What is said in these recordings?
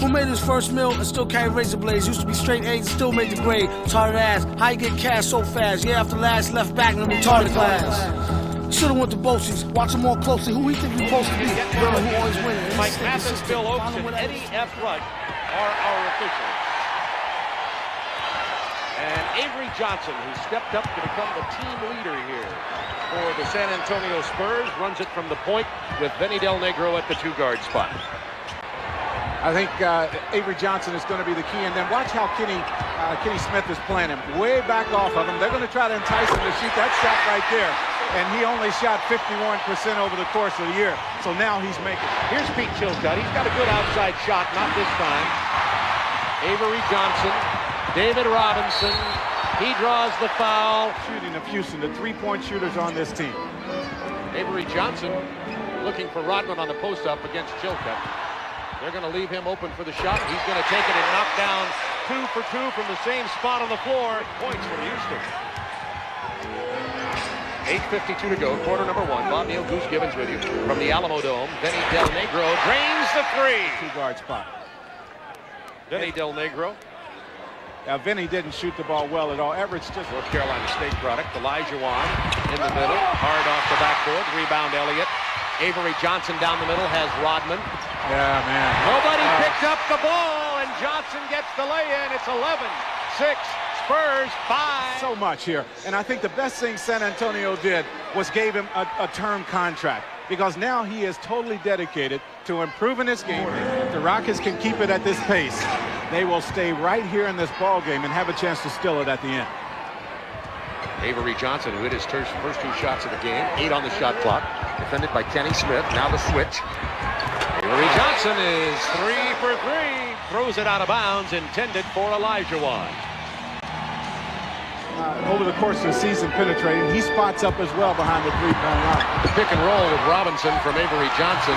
Who made his first meal and still carry razor blades? Used to be straight A's, still made the grade. Retarded ass, how you get cash so fast? Yeah, after last left back in the retarded class. Should've went to Bossies. Watch him more closely. Who he think he's supposed to be? Girl who always wins. Mike Mathis, Bill Oakes, and Eddie F. Rudd are our officials. And Avery Johnson, who stepped up to become the team leader here for the San Antonio Spurs, runs it from the point with Vinny Del Negro at the 2-guard spot. I think Avery Johnson is going to be the key. And then watch how Kenny Smith is playing him. Way back off of him. They're going to try to entice him to shoot that shot right there. And he only shot 51% over the course of the year. So now he's making it. Here's Pete Chilcutt. He's got a good outside shot, not this time. Avery Johnson, David Robinson. He draws the foul. Shooting of Houston, the three-point shooters on this team. Avery Johnson looking for Rodman on the post-up against Chilcutt. They're going to leave him open for the shot. He's going to take it and knock down 2 for 2 from the same spot on the floor. Points for Houston. 8:52 to go, quarter number 1. Bob Neal, Goose Gibbons with you from the Alamo Dome. Vinny Del Negro drains the 3. 2-guard spot. Vinny Del Negro. Now, Vinny didn't shoot the ball well at all. Averaged just... North Carolina State product. Olajuwon in the middle. Hard off the backboard. Rebound Elliott. Avery Johnson down the middle has Rodman. Yeah, man. Nobody picked up the ball, and Johnson gets the lay-in. It's 11-6. Spurs 5. So much here. And I think the best thing San Antonio did was gave him a term contract, because now he is totally dedicated to improving his game. If the Rockets can keep it at this pace, they will stay right here in this ball game and have a chance to steal it at the end. Avery Johnson, who hit his first 2 shots of the game, 8 on the shot clock, defended by Kenny Smith. Now the switch. Avery Johnson is 3 for 3. Throws it out of bounds, intended for Olajuwon. Over the course of the season penetrating, he spots up as well behind the three-point line. The pick and roll with Robinson from Avery Johnson.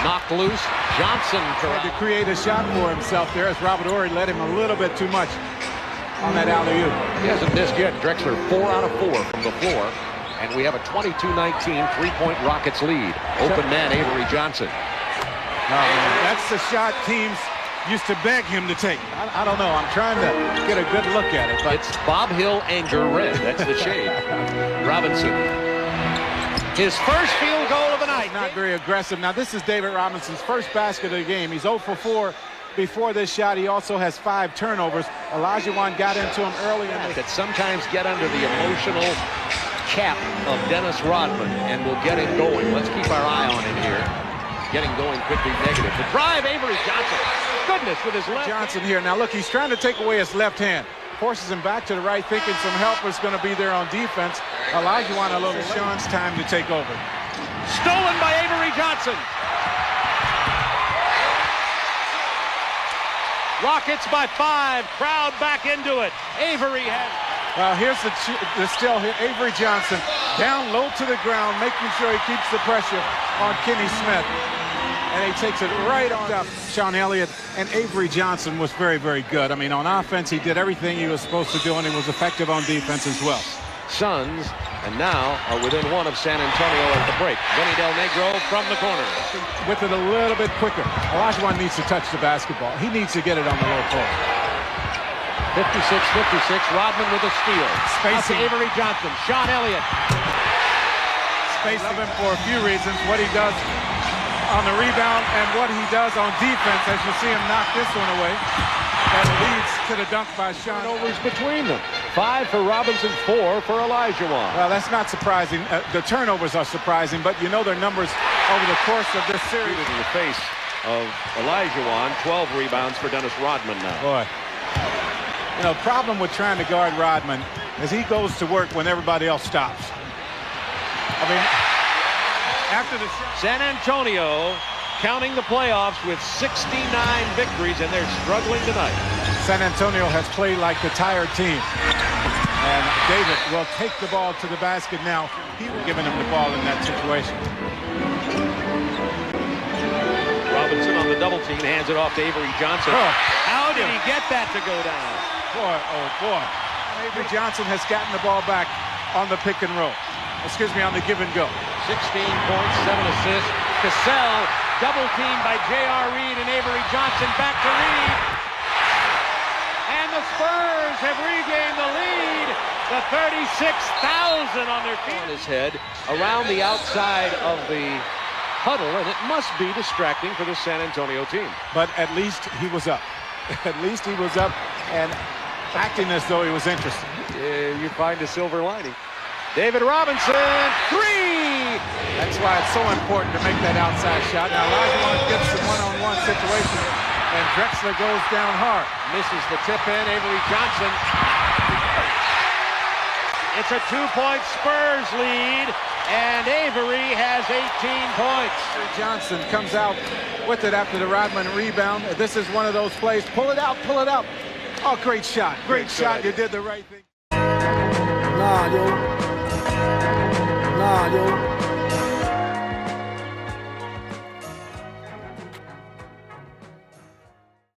Knocked loose. Johnson tried to create a shot for himself there as Robert Horry led him a little bit too much on that alley-oop. He hasn't missed yet. Drexler 4 out of 4 from the floor. And we have a 22-19 3-point Rockets lead. Open man Avery Johnson. That's the shot teams used to beg him to take. I don't know. I'm trying to get a good look at it. But it's Bob Hill Anger Red. That's the shade. Robinson. His first field goal of the night. Not very aggressive. Now, this is David Robinson's first basket of the game. He's 0 for 4 before this shot. He also has 5 turnovers. Olajuwon got into him early in the... That sometimes get under the emotional cap of Dennis Rodman and will get him going. Let's keep our eye on him here. Getting going could be negative. The drive, Avery Johnson. Goodness, with his left. Johnson here. Now, look, he's trying to take away his left hand. Forces him back to the right, thinking some help is going to be there on defense. Olajuwon a little. Sean's time to take over. Stolen by Avery Johnson. Rockets by 5. Crowd back into it. Avery has... Here's the still here. Avery Johnson down low to the ground, making sure he keeps the pressure on Kenny Smith. And he takes it right on up. Sean Elliott and Avery Johnson was very, very good. I mean, on offense, he did everything he was supposed to do, and he was effective on defense as well. Suns, and now are within 1 of San Antonio at the break. Vinny Del Negro from the corner. With it a little bit quicker. Olajuwon needs to touch the basketball. He needs to get it on the low post. 56-56, Rodman with a steal. Spacing. Avery Johnson, Sean Elliott. Spacing. Love him for a few reasons. What he does on the rebound and what he does on defense, as you see him knock this one away. That leads to the dunk by Sean. Turnovers between them. 5 for Robinson, 4 for Olajuwon. Well, that's not surprising. The turnovers are surprising, but you know their numbers over the course of this series. In the face of Olajuwon, 12 rebounds for Dennis Rodman now. Boy. You know, problem with trying to guard Rodman is he goes to work when everybody else stops. I mean, after the San Antonio counting the playoffs with 69 victories, and they're struggling tonight. San Antonio has played like the tired team. And David will take the ball to the basket now. He was giving him the ball in that situation. Robinson on the double team, hands it off to Avery Johnson. Oh. How did he get that to go down? Boy, oh boy. Avery Johnson has gotten the ball back on the pick and roll. Excuse me, on the give and go. 16 points, 7 assists. Cassell Double teamed by J.R. Reed and Avery Johnson. Back to Reed. And the Spurs have regained the lead. The 36,000 on their feet. On his head around the outside of the huddle, and it must be distracting for the San Antonio team. But at least he was up. At least he was up and acting as though he was interested. Yeah, you find a silver lining. David Robinson, three! That's why it's so important to make that outside shot. Now Olajuwon gets the one-on-one situation, and Drexler goes down hard. Misses the tip in, Avery Johnson. It's a 2-point Spurs lead, and Avery has 18 points. Avery Johnson comes out with it after the Rodman rebound. This is one of those plays. Pull it out, pull it out. Oh, great shot. Great shot. You did the right thing. Nah, yo.